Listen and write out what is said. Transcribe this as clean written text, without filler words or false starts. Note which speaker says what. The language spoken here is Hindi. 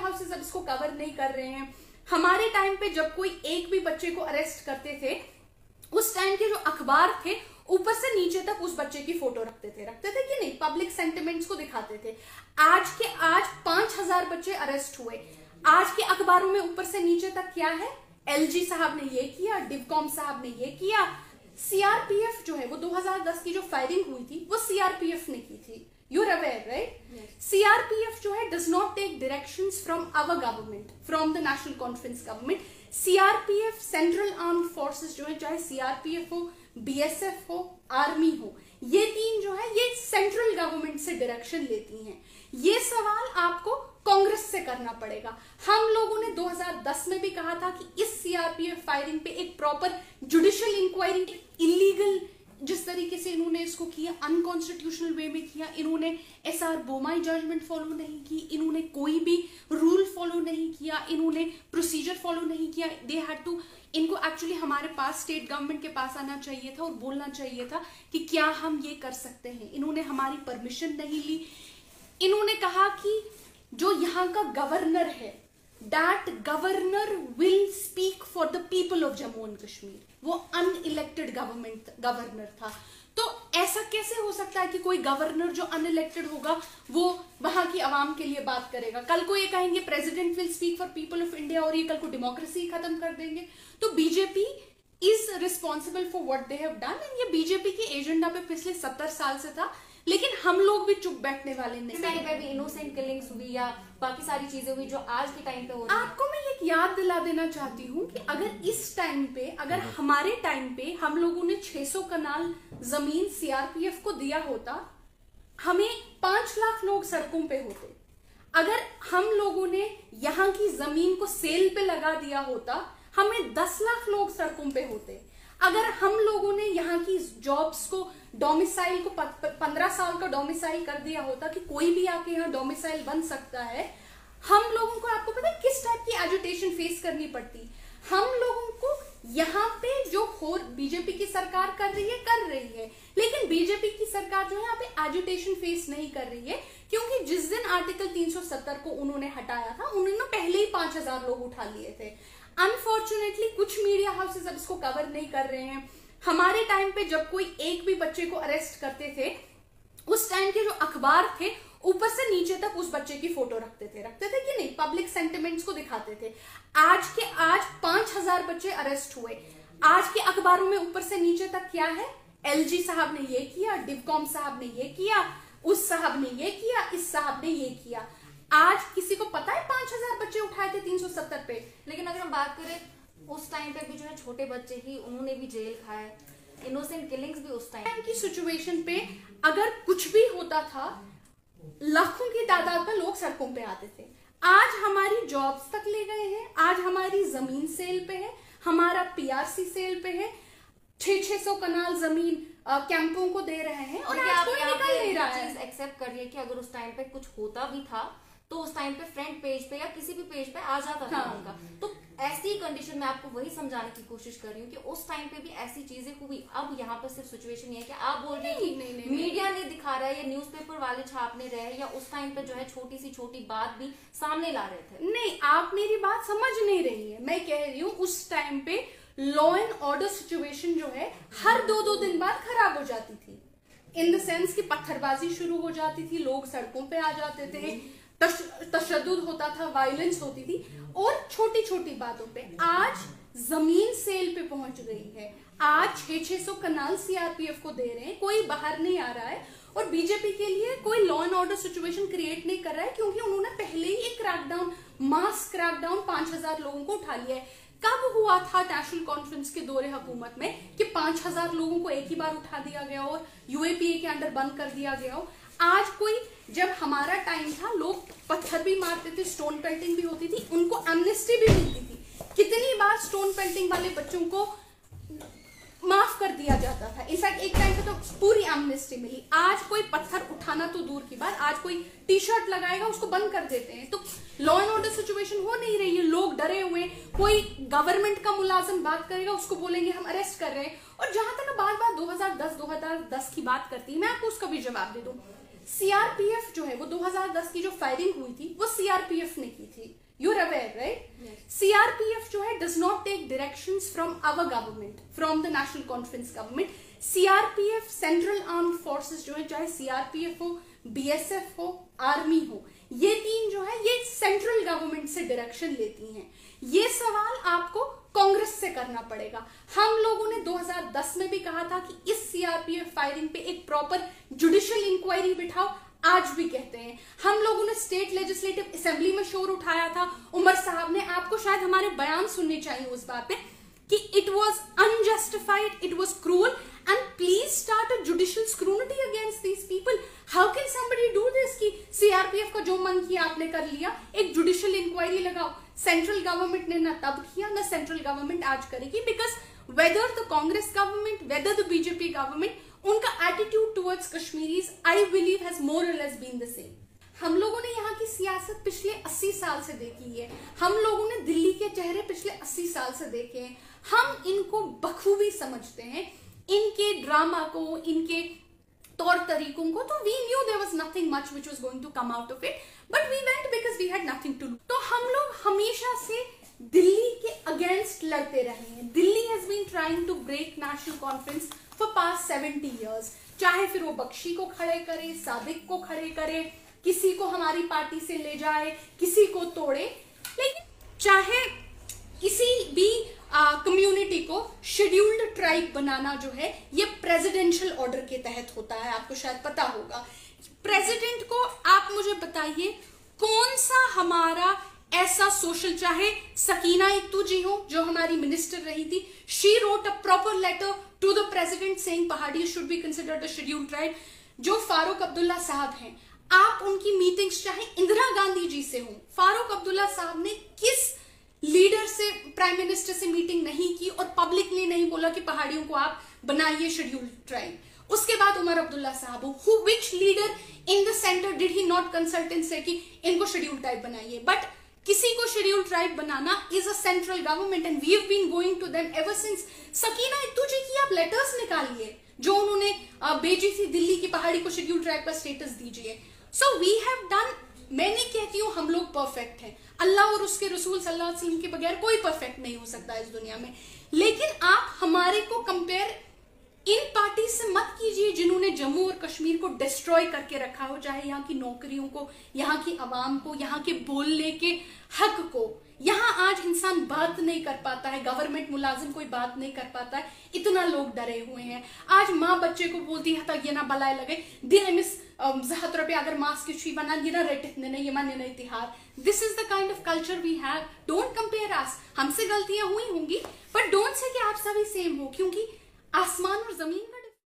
Speaker 1: हाउसेस अब इसको कवर नहीं कर रहे हैं। हमारे टाइम पे जब कोई एक भी बच्चे को अरेस्ट करते थे, उस टाइम के जो अखबार थे ऊपर से नीचे तक उस बच्चे की फोटो रखते थे कि नहीं, पब्लिक सेंटिमेंट्स को दिखाते थे। आज 5000 बच्चे अरेस्ट हुए, आज के अखबारों में ऊपर से नीचे तक क्या है, एलजी साहब ने ये किया, डिवकॉम साहब ने ये किया। सीआरपीएफ जो है वो 2010 की जो फायरिंग हुई थी वो सीआरपीएफ ने की थी। You are aware right? CRPF जो है does not take directions from our government, from the National Conference government. CRPF central armed forces जो है, चाहे सीआरपीएफ हो, बीएसएफ हो, आर्मी हो, ये तीन जो है ये सेंट्रल गवर्नमेंट से डायरेक्शन लेती हैं। ये सवाल आपको कांग्रेस से करना पड़ेगा। हम लोगों ने 2010 में भी कहा था कि इस सीआरपीएफ फायरिंग पे एक प्रॉपर जुडिशियल इंक्वायरी, इलीगल जिस तरीके से इन्होंने इसको किया, अनकॉन्स्टिट्यूशनल वे में किया, इन्होंने एसआर बोमाई जजमेंट फॉलो नहीं की, इन्होंने कोई भी रूल फॉलो नहीं किया, इन्होंने प्रोसीजर फॉलो नहीं किया। दे हैड टू, इनको एक्चुअली हमारे पास स्टेट गवर्नमेंट के पास आना चाहिए था और बोलना चाहिए था कि क्या हम ये कर सकते हैं। इन्होंने हमारी परमिशन नहीं ली। इन्होंने कहा कि जो यहाँ का गवर्नर है, that governor will speak for the people of Jammu and Kashmir. वो अनइलेक्टेड गवर्नर था। तो ऐसा कैसे हो सकता है कि कोई गवर्नर जो अनइलेक्टेड होगा वो वहां की आवाम के लिए बात करेगा? कल को ये कहेंगे president will speak for people of India और ये कल को डेमोक्रेसी खत्म कर देंगे। तो BJP is responsible for what they have done, and ये बीजेपी के एजेंडा पे पिछले 70 साल से था, लेकिन हम लोग भी चुप बैठने वाले नहीं।
Speaker 2: इस टाइम पे भी इनोसेंट किलिंग्स हुई या बाकी सारी चीजें हुई जो आज के टाइम पे हो रही है।
Speaker 1: आपको मैं एक याद दिला देना चाहती हूँ कि अगर इस टाइम पे, अगर हमारे टाइम पे हम लोगों ने 600 कनाल जमीन सीआरपीएफ को दिया होता, हमें 5 लाख लोग सड़कों पे होते। अगर हम लोगों ने यहाँ की जमीन को सेल पे लगा दिया होता, हमें 10 लाख लोग सड़कों पे होते। अगर हम लोगों ने यहाँ की जॉब्स को, डोमिसाइल को 15 साल का डोमिसाइल कर दिया होता कि कोई भी आके यहाँ डोमिसाइल बन सकता है, हम लोगों को, आपको पता है किस टाइप की एजुटेशन फेस करनी पड़ती? हम लोगों को यहाँ पे जो बीजेपी की सरकार कर रही है, लेकिन बीजेपी की सरकार जो है यहाँ पे एजुटेशन फेस नहीं कर रही है, क्योंकि जिस दिन आर्टिकल 370 को उन्होंने हटाया था, उन्होंने पहले ही 5000 लोग उठा लिए थे। अनफॉर्चुनेटली कुछ मीडिया हाउसेस अब इसको कवर नहीं कर रहे हैं। हमारे टाइम पे जब कोई एक भी बच्चे को अरेस्ट करते थे, उस टाइम के जो अखबार थे ऊपर से नीचे तक उस बच्चे की फोटो रखते थे कि नहीं, पब्लिक सेंटिमेंट्स को दिखाते थे। आज 5000 बच्चे अरेस्ट हुए, आज के अखबारों में ऊपर से नीचे तक क्या है, एलजी साहब ने ये किया, डिवकॉम साहब ने ये किया, उस साहब ने ये किया, इस साहब ने ये किया। आज किसी को पता है 5000 बच्चे उठाए थे 370 पे?
Speaker 2: लेकिन अगर हम बात करें उस टाइम पे भी जो है छोटे बच्चे ही, उन्होंने भी जेल खाए, इनोसेंट किलिंग्स भी उस टाइम
Speaker 1: की सिचुएशन पे अगर कुछ भी होता था, लाखों की तादाद में लोग सड़कों पे आते थे। आज हमारी जॉब्स तक ले गए हैं, आज हमारी जमीन सेल पे है, हमारा पीआरसी सेल पे है, 600 कनाल जमीन कैंपों को दे रहे हैं, और आज कोई निकल नहीं रहा है।
Speaker 2: चीज एक्सेप्ट करिए कि अगर उस टाइम पे कुछ होता भी था तो उस टाइम पे फ्रंट पेज पे या किसी भी पेज पे आ जाता था उनका। तो ऐसी कंडीशन में आपको वही समझाने की कोशिश कर रही हूँ कि उस टाइम पे भी ऐसी चीजें हुई। अब यहाँ पर सिर्फ सिचुएशन ये है कि आप बोल रहे हैं कि मीडिया ने दिखा रहा है या न्यूज़पेपर वाले छापने रहे, या उस टाइम पे जो है छोटी सी छोटी बात भी सामने ला रहे थे।
Speaker 1: नहीं, आप मेरी बात समझ नहीं रही है। मैं कह रही हूँ उस टाइम पे लॉ एंड ऑर्डर सिचुएशन जो है हर 2-2 दिन बाद खराब हो जाती थी, इन द सेंस कि पत्थरबाजी शुरू हो जाती थी, लोग सड़कों पे आ जाते थे, तशद्दुद होता था, वायलेंस होती थी, और छोटी छोटी बातों पे। आज जमीन सेल पे पहुंच गई है, आज 600 कनाल सीआरपीएफ को दे रहे हैं, कोई बाहर नहीं आ रहा है, और बीजेपी के लिए कोई law and order situation create नहीं कर रहा है, क्योंकि उन्होंने पहले ही एक क्रैकडाउन, मास क्रैकडाउन 5000 लोगों को उठा लिया है। कब हुआ था नेशनल कॉन्फ्रेंस के दौरे हुकूमत में कि 5000 लोगों को एक ही बार उठा दिया गया और यूएपीए के अंडर बंद कर दिया गया हो? आज कोई, जब हमारा टाइम था लोग पत्थर भी मारते थे, स्टोन पेल्टिंग भी होती थी, उनको एमनेस्टी भी मिलती थी। कितनी बार स्टोन पेल्टिंग वाले बच्चों को माफ कर दिया जाता था, इनफैक्ट एक टाइम पे तो पूरी एमनेस्टी मिली। आज कोई पत्थर उठाना तो दूर की बात, आज कोई टी शर्ट लगाएगा उसको बंद कर देते हैं। तो लॉ एंड ऑर्डर सिचुएशन हो नहीं रही है, लोग डरे हुए। कोई गवर्नमेंट का मुलाजिम बात करेगा उसको बोलेंगे हम अरेस्ट कर रहे हैं। और जहां तक बार 2010 की बात करती है, मैं आपको उसका भी जवाब दे दूं। सीआरपीएफ जो है वो 2010 की जो फायरिंग हुई थी वो सीआरपीएफ ने की थी। aware, right? Yes. CRPF जो है does not take directions from our government, from the National Conference government. CRPF Central Armed Forces जो है, चाहे CRPF हो, BSF हो, आर्मी हो, ये तीन जो है ये सेंट्रल गवर्नमेंट से डायरेक्शन लेती हैं। ये सवाल आपको कांग्रेस से करना पड़ेगा। हम लोगों ने 2010 में भी कहा था कि इस सीआरपीएफ फायरिंग पे एक प्रॉपर जुडिशियल इंक्वायरी बिठाओ, आज भी कहते हैं। हम लोगों ने स्टेट लेजिस्लेटिव असेंबली में शोर उठाया था, उमर साहब ने, आपको शायद हमारे बयान सुनने चाहिए उस बात पे, कि it was unjustified, it was cruel and please start a judicial scrutiny against these people. How can somebody do this कि सीआरपीएफ का जो मन किया आपने कर लिया, एक जुडिशियल इंक्वायरी लगाओ। सेंट्रल गवर्नमेंट ने ना तब किया, ना सेंट्रल गवर्नमेंट आज करेगी, because whether the Congress government, whether the BJP government, उनका attitude towards Kashmiris I believe has more or less been the same. हम लोगों ने यहाँ की सियासत पिछले 80 साल से देखी है, हम लोगों ने दिल्ली के चेहरे पिछले 80 साल से देखे हैं, हम इनको बखूबी समझते हैं, इनके ड्रामा को, इनके तौर तरीकों को। तो we knew there was nothing much which was going to come out of it, but we went because we had nothing to do. तो हम लोग हमेशा से दिल्ली के अगेंस्ट लड़ते रहे हैं। Delhi has been trying to break National Conference for past 70 years, चाहे फिर वो बख्शी को खड़े करे, सादिक को खड़े करे, किसी को हमारी पार्टी से ले जाए, किसी को तोड़े, लेकिन चाहे किसी भी कम्युनिटी को शेड्यूल्ड ट्राइब बनाना जो है ये प्रेसिडेंशियल ऑर्डर के तहत होता है, आपको शायद पता होगा। प्रेसिडेंट को आप मुझे बताइए कौन सा हमारा ऐसा सोशल, चाहे सकीना इत्तू जी हो जो हमारी मिनिस्टर रही थी, she wrote a proper letter to the president saying Pahari should be considered a scheduled tribe. जो फारूक अब्दुल्ला साहब हैं, आप उनकी मीटिंग्स चाहे इंदिरा गांधी जी से हो, फारूक अब्दुल्ला साहब ने किस लीडर से, प्राइम मिनिस्टर से मीटिंग नहीं की और पब्लिकली नहीं बोला कि पहाड़ियों को आप बनाइए शेड्यूल्ड ट्राइब। उसके बाद उमर अब्दुल्ला साहब हो, which leader in the centre did he not consult and say कि इनको शेड्यूल्ड ट्राइब बनाइए। बट किसी को शेड्यूल्ड ट्राइब बनाना is a central government and we have been going to them ever since. Sakina Itoo ji की आप लेटर्स निकालिए जो उन्होंने भेजी थी दिल्ली की पहाड़ी को शेड्यूल्ड ट्राइब का स्टेटस दीजिए। सो वी हैव डन, मैं नहीं कहती हूं हम लोग परफेक्ट हैं, अल्लाह और उसके रसूल सल्लल्लाहु अलैहि वसल्लम के बगैर कोई परफेक्ट नहीं हो सकता इस दुनिया में, लेकिन आप हमारे को कंपेयर इन पार्टी से मत कीजिए जिन्होंने जम्मू और कश्मीर को डिस्ट्रॉय करके रखा हो, चाहे यहाँ की नौकरियों को, यहाँ की आवाम को, यहाँ के बोलने के हक को। यहाँ आज इंसान बात नहीं कर पाता है, गवर्नमेंट मुलाजिम कोई बात नहीं कर पाता है, इतना लोग डरे हुए हैं। आज माँ बच्चे को बोलती है तक ये ना बलाए लगे दिन मिस ज़हत रुपये अगर मास्क की बना ये ना रेट इतने नहीं, ये मान्य नहीं तिहार। This is the kind of culture we have. Don't compare us, हमसे गलतियां हुई होंगी बट डोंट से कि आप सभी सेम हो, क्योंकि आसमान और जमीन का